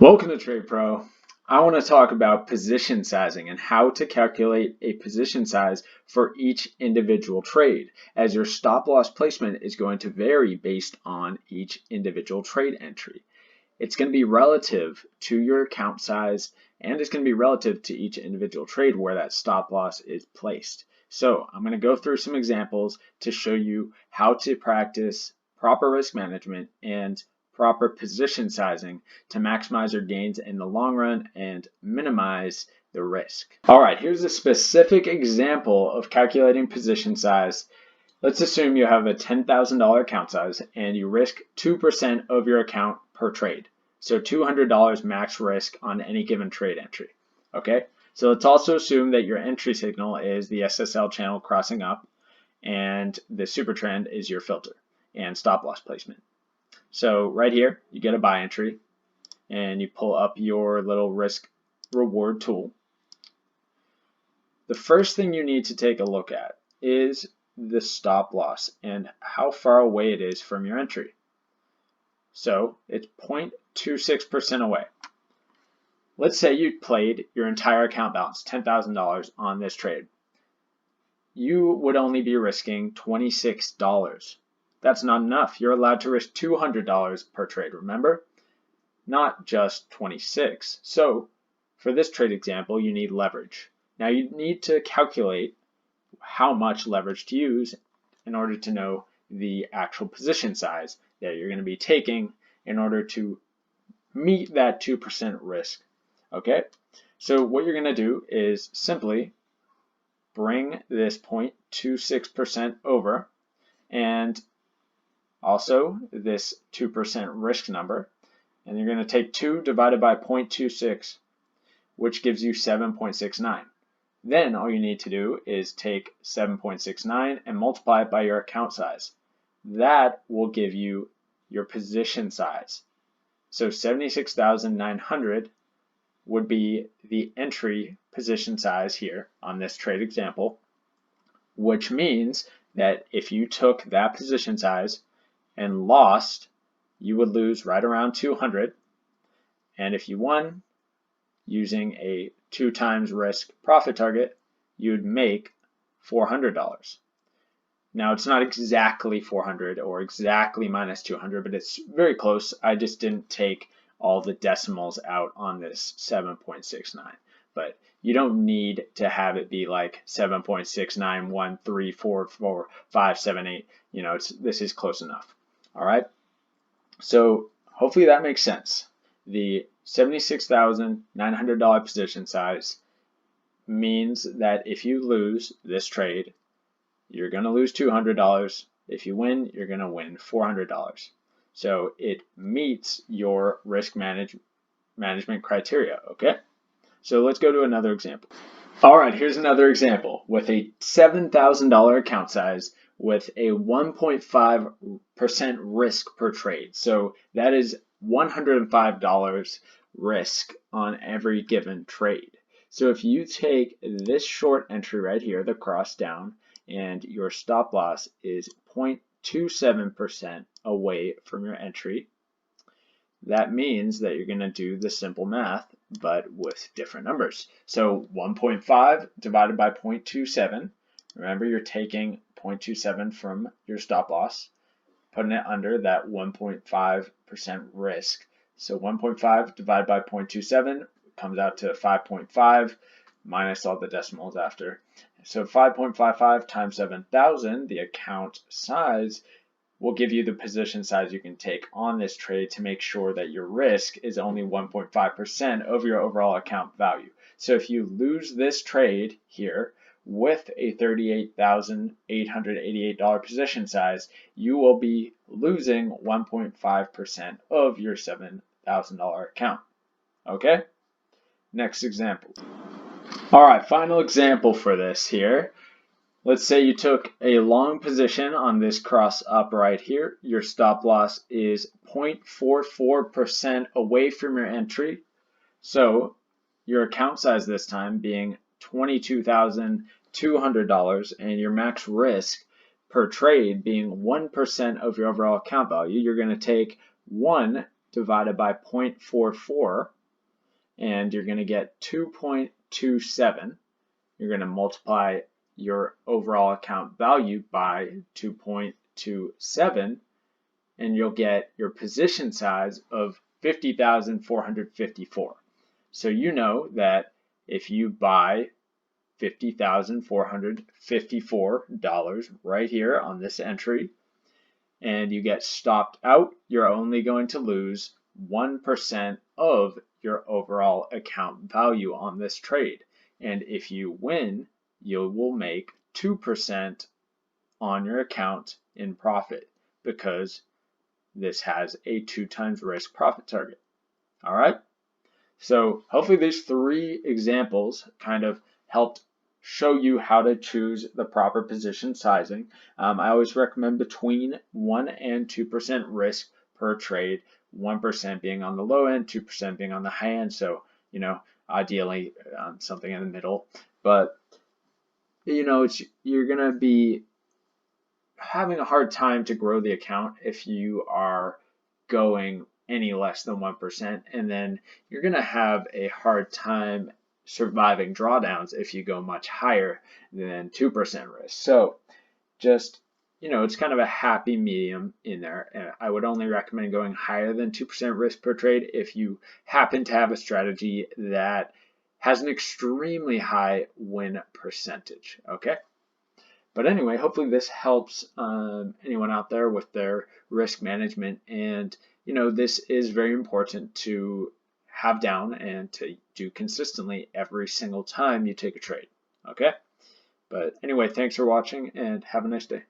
Welcome to Trade Pro. I want to talk about position sizing and how to calculate a position size for each individual trade, as your stop loss placement is going to vary based on each individual trade entry. It's going to be relative to your account size, and it's going to be relative to each individual trade where that stop loss is placed. So I'm going to go through some examples to show you how to practice proper risk management and proper position sizing to maximize your gains in the long run and minimize the risk. All right, here's a specific example of calculating position size. Let's assume you have a $10,000 account size and you risk 2% of your account per trade. So $200 max risk on any given trade entry. Okay, so let's also assume that your entry signal is the SSL channel crossing up and the super trend is your filter and stop loss placement. So right here, you get a buy entry and you pull up your little risk reward tool. The first thing you need to take a look at is the stop loss and how far away it is from your entry. So it's 0.26% away. Let's say you played your entire account balance, $10,000 on this trade. You would only be risking $26. That's not enough. You're allowed to risk $200 per trade, remember? Not just 26. So for this trade example, you need leverage. Now you need to calculate how much leverage to use in order to know the actual position size that you're going to be taking in order to meet that 2% risk. Okay, so what you're going to do is simply bring this 0.26% over and also this 2% risk number, and you're going to take 2 divided by 0.26, which gives you 7.69. Then all you need to do is take 7.69 and multiply it by your account size. That will give you your position size. So 76,900 would be the entry position size here on this trade example, which means that if you took that position size and lost, you would lose right around 200. And if you won, using a 2 times risk profit target, you'd make $400. Now it's not exactly 400 or exactly minus 200, but it's very close. I just didn't take all the decimals out on this 7.69. But you don't need to have it be like 7.6913445778. You know, this is close enough. All right. So hopefully that makes sense. The $76,900 position size means that if you lose this trade, you're going to lose $200. If you win, you're going to win $400. So it meets your risk management criteria, okay? So let's go to another example. All right, here's another example with a $7,000 account size with a 1.5% risk per trade. So that is $105 risk on every given trade. So if you take this short entry right here, the cross down, and your stop loss is 0.27% away from your entry, that means that you're going to do the simple math, but with different numbers. So 1.5 divided by 0.27. Remember, you're taking 0.27 from your stop loss, putting it under that 1.5% risk. So 1.5 divided by 0.27 comes out to 5.5 minus all the decimals after. So 5.55 times 7,000, the account size, will give you the position size you can take on this trade to make sure that your risk is only 1.5% of your overall account value. So if you lose this trade here with a $38,888 position size, you will be losing 1.5% of your $7,000 account. Okay? Next example. All right, final example for this here. Let's say you took a long position on this cross up right here. Your stop loss is 0.44% away from your entry. So your account size this time being $22,200 and your max risk per trade being 1% of your overall account value, you're going to take 1 divided by 0.44, and you're going to get 2.27. You're going to multiply your overall account value by 2.27, and you'll get your position size of 50,454. So you know that if you buy $50,454 right here on this entry, and you get stopped out, you're only going to lose 1% of your overall account value on this trade. And if you win, you will make 2% on your account in profit because this has a 2 times risk profit target. All right. So hopefully these 3 examples kind of helped show you how to choose the proper position sizing. I always recommend between 1 and 2% risk per trade, 1% being on the low end, 2% being on the high end. So, ideally something in the middle. But, you're going to be having a hard time to grow the account if you are going any less than 1%, and then you're going to have a hard time surviving drawdowns if you go much higher than 2% risk. So just, it's kind of a happy medium in there. And I would only recommend going higher than 2% risk per trade if you happen to have a strategy that has an extremely high win percentage, okay? But anyway, hopefully this helps anyone out there with their risk management. And, this is very important to have down and to do consistently every single time you take a trade. Okay? But anyway, thanks for watching and have a nice day.